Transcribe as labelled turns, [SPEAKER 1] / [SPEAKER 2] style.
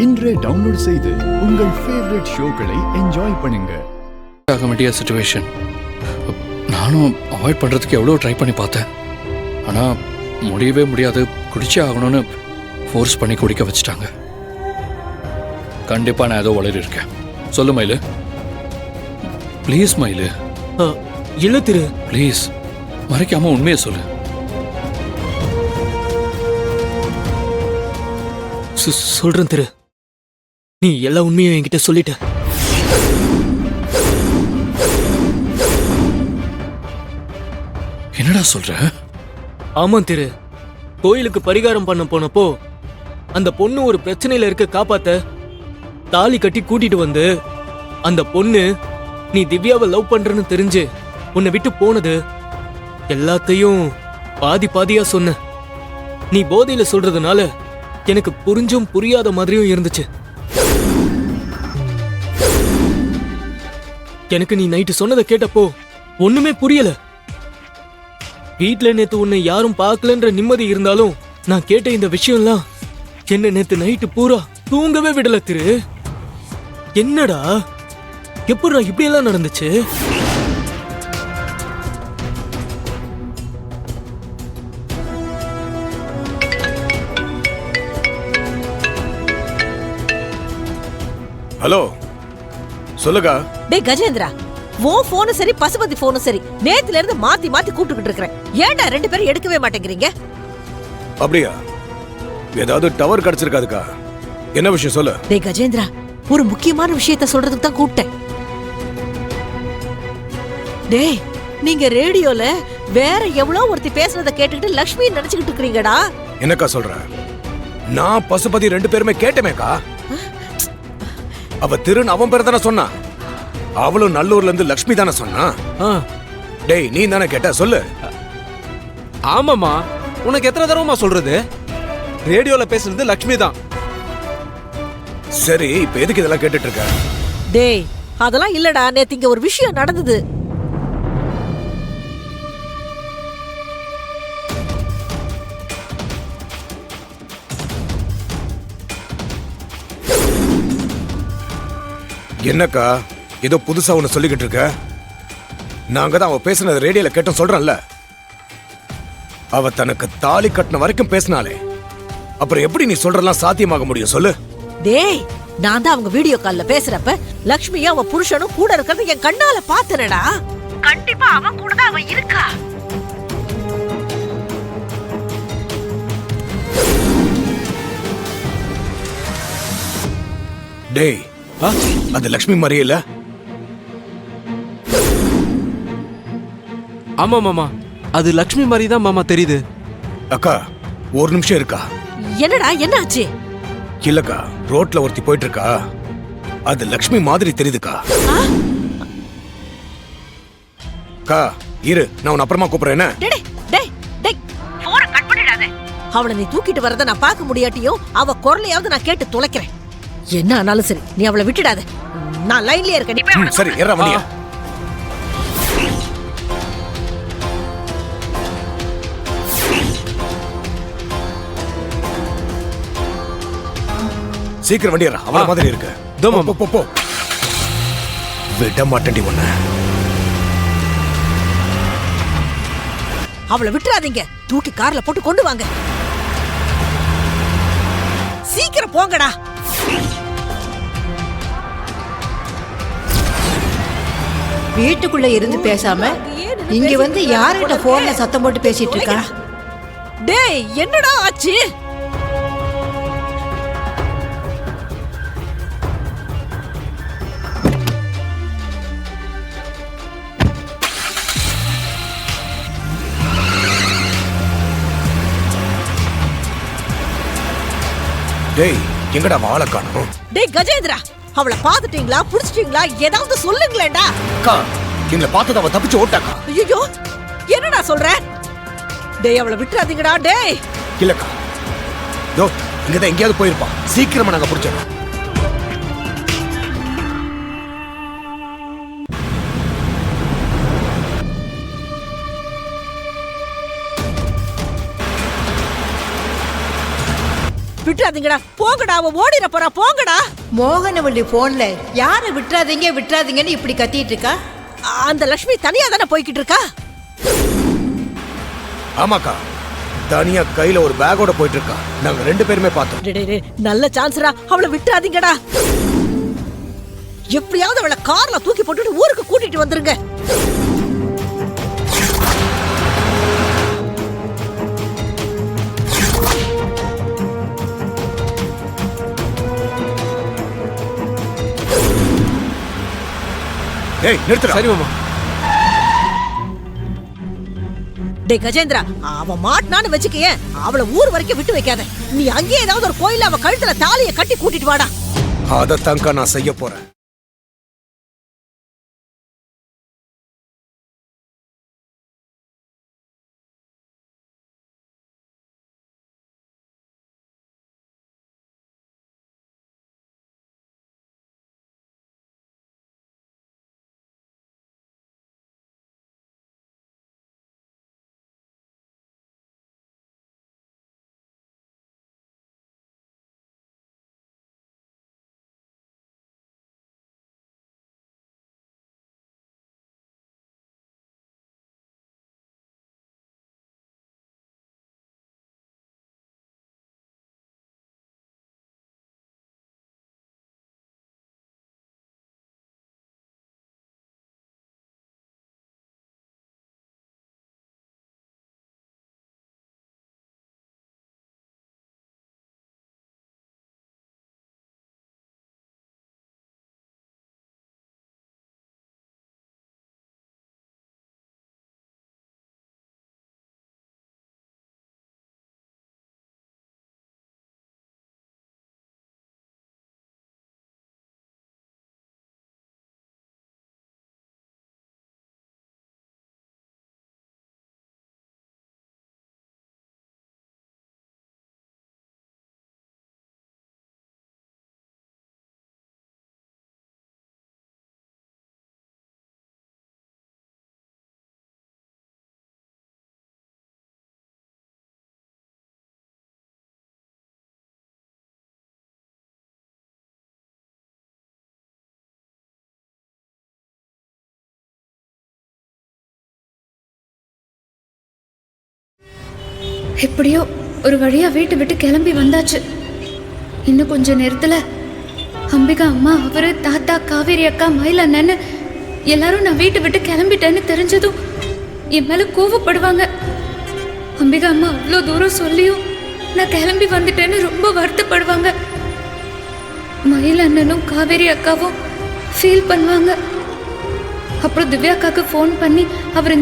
[SPEAKER 1] இன்றே டவுன்லோட் செய்து உங்கள் ஃபேவரட் ஷோக்களை என்ஜாய் பண்ணுங்க.
[SPEAKER 2] ஆக வேண்டிய சிச்சுவேஷன். நானும் அவாய்ட் பண்ணுறதுக்கு எவ்வளோ ட்ரை பண்ணி பார்த்தேன். ஆனால் முடியவே முடியாது, குடிச்சே ஆகணும்னு ஃபோர்ஸ் பண்ணி குடிக்க வச்சுட்டாங்க. கண்டிப்பாக நான் ஏதோ வளரி இருக்கேன். சொல்லு மயிலு, ப்ளீஸ் மயிலு.
[SPEAKER 3] இல்லை திரு,
[SPEAKER 2] ப்ளீஸ் மறைக்காம உண்மையை சொல்லு.
[SPEAKER 3] சொல்றேன் திரு, நீ எல்லா உண்மையும் என்கிட்ட சொல்லிட்ட.
[SPEAKER 2] என்னடா சொல்ற?
[SPEAKER 3] ஆமா திரு, கோயிலுக்கு பரிகாரம் பண்ண போனப்போ அந்த பொண்ணு ஒரு பிரச்சனையில இருக்க காப்பாத்த தாலி கட்டி கூட்டிட்டு வந்து அந்த பொண்ணு நீ திவ்யாவை லவ் பண்றன்னு தெரிஞ்சு உன்னை விட்டு போனது எல்லாத்தையும் பாதி பாதியா சொன்ன. நீ போதையில சொல்றதுனால எனக்கு புரிஞ்சும் புரியாத மாதிரியும் இருந்துச்சு. எனக்கு நீ நைட்டு சொன்னதை கேட்டப்போ ஒண்ணுமே புரியல. வீட்ல நேத்து உன்னை யாரும் பார்க்கலன்ற நிம்மதி இருந்தாலும் நான் கேட்ட இந்த விஷயம்லாம் என்ன நேத்து நைட்டு பூரா தூங்கவே விடல திரு. என்னடா, எப்படா இப்படி எல்லாம் நடந்துச்சு?
[SPEAKER 4] ஹலோ, சொல்லுங்க.
[SPEAKER 5] டேய் கஜேந்திரா, ஓ போனும் சரி பசுபதி போனும் சரி நேத்துல இருந்து மாத்தி மாத்தி கூப்பிட்டுக்கிட்டு இருக்கிறேன். ஏன்டா ரெண்டு பேரும் எடுக்கவே மாட்டேங்கிறீங்க?
[SPEAKER 4] அப்படியா? ஏதாவது டவர் கிடைச்சிருக்காதுக்கா? என்ன விஷயம் சொல்லு.
[SPEAKER 5] டேய் கஜேந்திரா, ஒரு முக்கியமான விஷயத்த சொல்றதுக்கு தான் கூப்பிட்டேன். டேய், நீங்க ரேடியோல வேற எவ்வளவு ஒருத்தி பேசுறத கேட்டுக்கிட்டு லக்ஷ்மி நினைச்சுக்கிட்டு இருக்கீங்கடா.
[SPEAKER 4] என்னக்கா சொல்ற? நான் பசுபதி ரெண்டு பேருமே கேட்டமேக்கா. அவ திருன்னு அவன் பேர் தானே சொன்னா. அவளும் நல்லூர்ல இருந்து லக்ஷ்மி தானே சொன்னா. டேய், நீ தானே கேட்ட, சொல்லு.
[SPEAKER 6] ஆமாமா, உனக்கு எத்தனை தடவைமா சொல்றது? ரேடியோல பேசுறது லக்ஷ்மி தான்.
[SPEAKER 4] சரி, இப்ப எதுக்கு இதெல்லாம் கேட்டுட்டு இருக்க?
[SPEAKER 5] டேய், அதெல்லாம் இல்லடா, நேத்து இங்க ஒரு விஷயம் நடந்தது.
[SPEAKER 4] என்னக்கா ஏதோ புதுசா ஒண்ணு சொல்லிக்கிட்டு இருக்க? நாங்க தான் அவ பேசுனது ரேடியோல கேட்டோம் சொல்றேன்ல. அவ தனக்கு தாலி கட்டின வரைக்கும் பேசினாலே, அப்புறம் எப்படி நீ சொல்றதெல்லாம் சாத்தியமாக முடியும் சொல்லு?
[SPEAKER 5] டேய், நான் தான் அவங்க வீடியோ கால்ல பேசுறப்ப லக்ஷ்மியும் அவ புருஷனும் கூட இருக்கிறத என் கண்ணால பாத்தனடா. கண்டிப்பா அவன் கூட தான் அவ இருக்கா.
[SPEAKER 4] டேய், அது லக்ஷ்மி மாதிரியே இல்ல?
[SPEAKER 6] ஆமா மாமா, அது லக்ஷ்மி மாதிரி தான் மாமா தெரியுது.
[SPEAKER 4] அக்கா, ஒரு நிமிஷம் இருக்கா?
[SPEAKER 5] என்னடா, என்ன ஆச்சு?
[SPEAKER 4] இல்லக்கா, ரோட்ல ஒருத்தி போயிட்டு இருக்கா, அது லக்ஷ்மி மாதிரி தெரியுதுக்கா. அக்கா இரு, நான் உன்னை அப்புறமா கூப்பிடுறேன். என்ன?
[SPEAKER 5] டேய் டேய் டேய், போன கட் பண்ணிடாத. அவளை நீ தூக்கிட்டு வரத நான் பார்க்க முடியாட்டியும் அவ குரலையாவது நான் கேட்டு துளைக்கிறேன். என்ன ஆனாலும் சரி, நீ அவளை விட்டுடாத. நான் லைன்லயே இருக்கேன். நீ போய்
[SPEAKER 4] சரி, ஏறா வண்டியா. சீக்கிரம் வண்டி ஏறா, அவள மாதிரி இருக்கு. போ போ, விட மாட்டேன்டி உன்ன.
[SPEAKER 5] அவளை விட்டுறாதீங்க, தூக்கி கார்ல போட்டு கொண்டு வாங்க. சீக்கிரம் போங்கடா.
[SPEAKER 7] வீட்டுக்குள்ள இருந்து பேசாம இங்க வந்து யார்கிட்ட போன்ல சத்தம் போட்டு பேசிட்டு இருக்கா?
[SPEAKER 5] டேய், என்னடா ஆச்சு?
[SPEAKER 4] டேய், எங்கடா வாழ காணோம்?
[SPEAKER 5] டேய் கஜேந்திரா, அவளை பாத்துட்டீங்களா, புடிச்சிட்டீங்களா? ஏதாவது சொல்லுங்களேடா.
[SPEAKER 4] அக்கா, எங்களை பார்த்தத அவ தப்பிச்சு ஓட்டாக்கா.
[SPEAKER 5] ஐயோ, என்னடா சொல்ற? டேய், அவளை விட்டுறாதீங்கடா. டேய்,
[SPEAKER 4] இல்லக்கா, யோ இங்கதான் எங்கேயாவது போயிருப்பான். சீக்கிரமா நாங்க புடிச்சிடறோம்.
[SPEAKER 5] விட்டுறாதீங்கடா, போங்கடா, அவ ஓடிர போறா, போங்கடா.
[SPEAKER 7] மோகனவள்ளி போன்ல யாரை விட்டுறாதீங்க விட்டுறாதீங்கன்னு இப்படி கத்திட்டு இருக்கா?
[SPEAKER 5] அந்த லட்சுமி தனியா தானே போய்கிட்டு இருக்கா?
[SPEAKER 4] ஆமாக்கா, தனியா கையில ஒரு பேக்கோட போயிட்டு இருக்கா. நாங்க 2 பேருமே பார்த்தோம்.
[SPEAKER 5] டேய், டேய், நல்ல சான்ஸ்ரா, அவளை விட்டுறாதீங்கடா. எப்படியாவது அவளை கார்ல தூக்கி போட்டுட்டு ஊருக்கு கூட்டிட்டு வந்துருங்க.
[SPEAKER 4] ஏய் நிறுத்துடா.
[SPEAKER 6] சரி மாமா.
[SPEAKER 5] டேய் கஜேந்திரா, அவ மாட்டினான்னு வச்சுக்கயே, அவளை ஊர் வரைக்கும் விட்டு வைக்காத. நீ அங்கேயே ஏதாவது ஒரு கோயில அவ கழுத்துல தாலியை கட்டி கூட்டிட்டு வாடா.
[SPEAKER 4] அதத்தான்க்கா நான் செய்ய போறேன்.
[SPEAKER 8] எப்படியோ ஒரு வழியா வீட்டை விட்டு கிளம்பி வந்தாச்சு. இன்னும் கொஞ்ச நேரத்துல அம்பிகா அம்மா, அவரு, தாத்தா, காவேரி அக்கா, மயில் அண்ணன்னு எல்லாரும் நான் வீட்டை விட்டு கிளம்பிட்டேன்னு தெரிஞ்சதும் என் மேல கோவப்படுவாங்க. அம்பிகா அம்மா அவ்வளோ தூரம் சொல்லியும் நான் கிளம்பி வந்துட்டேன்னு ரொம்ப வருத்தப்படுவாங்க. மயில் அண்ணனும் காவேரி அக்காவும் ஃபீல் பண்ணுவாங்க. அப்புறம் திவ்யா அக்காவுக்கு ஃபோன் பண்ணி அவர்